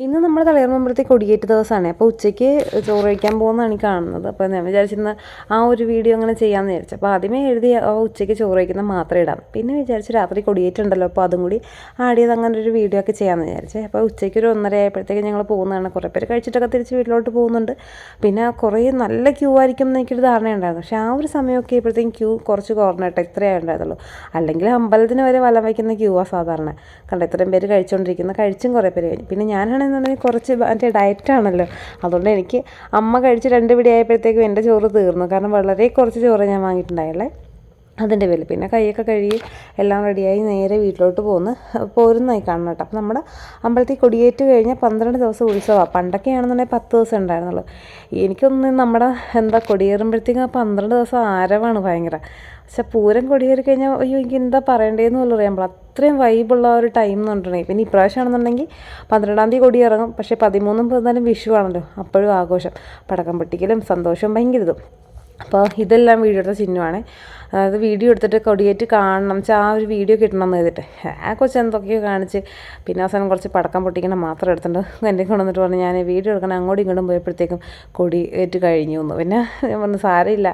ഇന്ന് നമ്മൾ തളിയർമമ്പലത്തിൽ കൊടിയേറ്റ് ദിവസമാണ്. അപ്പോൾ ഉച്ചയ്ക്ക് ചോറ് കഴിക്കാൻ പോകുന്നതാണ് ഈ കാണുന്നത്. അപ്പോൾ ഞാൻ വിചാരിച്ചിരുന്ന ആ ഒരു വീഡിയോ അങ്ങനെ ചെയ്യാമെന്ന് വിചാരിച്ചു. അപ്പോൾ ആദ്യമേ എഴുതി ഉച്ചയ്ക്ക് ചോറ് കഴിക്കുന്നത് മാത്രം ഇടാം. പിന്നെ വിചാരിച്ചു രാത്രി കൊടിയേറ്റുണ്ടല്ലോ, അപ്പോൾ അതും കൂടി ആഡ് ചെയ്ത് അങ്ങനെ ഒരു വീഡിയോ ഒക്കെ ചെയ്യാമെന്ന് വിചാരിച്ചു. അപ്പോൾ ഉച്ചയ്ക്ക് ഒരു 1:30 ആയപ്പോഴത്തേക്ക് ഞങ്ങൾ പോകുന്നതാണ്. കുറേ പേര് കഴിച്ചിട്ടൊക്കെ തിരിച്ച് വീട്ടിലോട്ട് പോകുന്നുണ്ട്. പിന്നെ കുറേ നല്ല ക്യൂ ആയിരിക്കും എന്ന് എനിക്കൊരു ധാരണയുണ്ടായിരുന്നു. പക്ഷേ ആ ഒരു സമയമൊക്കെ ആയപ്പോഴത്തേക്കും ക്യൂ കുറച്ച് കുറഞ്ഞിട്ട് ഇത്രയേ ഉണ്ടായിരുന്നുള്ളൂ. അല്ലെങ്കിൽ അമ്പലത്തിന് വരെ വലം വയ്ക്കുന്ന ക്യൂ ആ സാധാരണ. കണ്ട ഇത്രയും പേര് കഴിച്ചും കുറേ പേര് കഴിഞ്ഞു. പിന്നെ ഞാനാണെന്നുണ്ടെങ്കിൽ കുറച്ച് മറ്റേ ഡയറ്റാണല്ലോ, അതുകൊണ്ട് എനിക്ക് അമ്മ കഴിച്ച് 2 പിടി ആയപ്പോഴത്തേക്കും എൻ്റെ ചോറ് തീർന്നു. കാരണം വളരെ കുറച്ച് ചോറ് ഞാൻ വാങ്ങിയിട്ടുണ്ടായല്ലേ, അതിൻ്റെ പേരിൽ. പിന്നെ കൈയൊക്കെ കഴുകി എല്ലാം റെഡിയായി നേരെ വീട്ടിലോട്ട് പോരുന്നതായി കാണണം കേട്ടോ. അപ്പം നമ്മുടെ അമ്പലത്തിൽ കൊടിയേറ്റ് കഴിഞ്ഞാൽ 12 ദിവസം ഉത്സവമാണ്. പണ്ടൊക്കെ ആണെന്നുണ്ടെങ്കിൽ 10 ദിവസം ഉണ്ടായിരുന്നുള്ളൂ. എനിക്കൊന്നും നമ്മുടെ കൊടിയേറുമ്പോഴത്തേക്കും 12 ദിവസം ആരവാണ് ഭയങ്കര. പക്ഷെ പൂരം കൊടിയേറി കഴിഞ്ഞാൽ അയ്യോ എനിക്ക് എന്താ പറയേണ്ടതെന്ന് പോലും അറിയാൻ അത്രയും വൈബുള്ള ഒരു ടൈം എന്ന് പറഞ്ഞിട്ടുണ്ടെങ്കിൽ. പിന്നെ ഇപ്രാവശ്യം ആണെന്നുണ്ടെങ്കിൽ 12-ാം തീയതി കൊടി ഇറങ്ങും. പക്ഷേ 13-ഉം 14-ഉം വിഷു ആണല്ലോ, അപ്പോഴും ആഘോഷം, പടക്കം പൊട്ടിക്കലും സന്തോഷവും ഭയങ്കര ഇതും. അപ്പോൾ ഇതെല്ലാം വീഡിയോ എടുത്ത ചിഹ്നമാണ്. അതായത് വീഡിയോ എടുത്തിട്ട് കൊടിയേറ്റ് കാണണം വെച്ചാൽ ആ ഒരു വീഡിയോ കിട്ടണമെന്ന് ചെയ്തിട്ട് ആ കൊച്ചു എന്തൊക്കെയോ കാണിച്ച് പിന്നെ അവസാനം കുറച്ച് പടക്കം പൊട്ടിക്കണം മാത്രം എടുത്തിട്ട് എൻ്റെ കൊണ്ടുവന്നിട്ട് പറഞ്ഞു ഞാൻ വീഡിയോ എടുക്കണം. അങ്ങോട്ടും ഇങ്ങോട്ടും പോയപ്പോഴത്തേക്കും കൊടിയേറ്റ് കഴിഞ്ഞു എന്ന്. പിന്നെ ഞാൻ പറഞ്ഞു സാരമില്ല,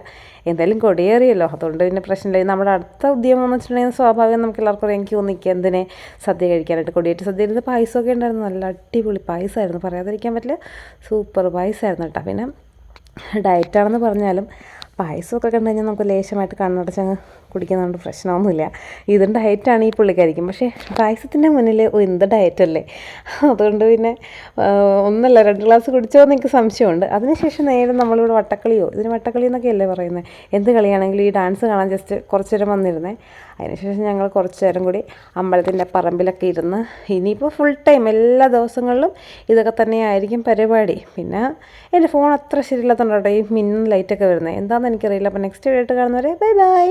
എന്തായാലും കൊടിയേറിയല്ലോ, അതുകൊണ്ട് പിന്നെ പ്രശ്നമില്ല. നമ്മുടെ അടുത്ത ഉദ്യമം എന്ന് വെച്ചിട്ടുണ്ടെങ്കിൽ സ്വാഭാവികം നമുക്ക് എല്ലാവർക്കും അറിയാം. എനിക്ക് തോന്നിക്കുക എന്തിനെ സദ്യ കഴിക്കാനായിട്ട്. കൊടിയേറ്റ് സദ്യയിൽ പായസമൊക്കെ ഉണ്ടായിരുന്നു, നല്ല അടിപൊളി പായസമായിരുന്നു, പറയാതിരിക്കാൻ പറ്റില്ല, സൂപ്പർ പായസമായിരുന്നു കേട്ടോ. പിന്നെ ഡയറ്റാണെന്ന് പറഞ്ഞാലും പായസമൊക്കെ കണ്ടു കഴിഞ്ഞാൽ നമുക്ക് ലേശമായിട്ട് കണ്ണടച്ചങ്ങ് കുടിക്കുന്നതുകൊണ്ട് പ്രശ്നമൊന്നുമില്ല. ഇതും ഡയറ്റാണ് ഈ പുള്ളിക്കാരിക്കും. പക്ഷേ പായസത്തിൻ്റെ മുന്നിൽ എന്ത് ഡയറ്റല്ലേ, അതുകൊണ്ട് പിന്നെ ഒന്നല്ല 2 ഗ്ലാസ് കുടിച്ചോ എന്ന് എനിക്ക് സംശയമുണ്ട്. അതിനുശേഷം നേരെ നമ്മളിവിടെ വട്ടക്കളിയോ, ഇതിന് വട്ടക്കളി എന്നൊക്കെയല്ലേ പറയുന്നത്, എന്ത് കളിയാണെങ്കിലും ഈ ഡാൻസ് കാണാൻ ജസ്റ്റ് കുറച്ച് നേരം വന്നിരുന്നേ. അതിനുശേഷം ഞങ്ങൾ കുറച്ച് നേരം കൂടി അമ്പലത്തിൻ്റെ പറമ്പിലൊക്കെ ഇരുന്ന്, ഇനിയിപ്പോൾ ഫുൾ ടൈം എല്ലാ ദിവസങ്ങളിലും ഇതൊക്കെ തന്നെയായിരിക്കും പരിപാടി. പിന്നെ എൻ്റെ ഫോൺ അത്ര ശരിയില്ലാത്തതുകൊണ്ടാണ് ഈ മിന്നും ലൈറ്റൊക്കെ വരുന്നത്, എന്താണെന്ന് എനിക്കറിയില്ല. അപ്പോൾ നെക്സ്റ്റ് വീഡിയോ കാണുന്നവരെ ബൈ ബൈ.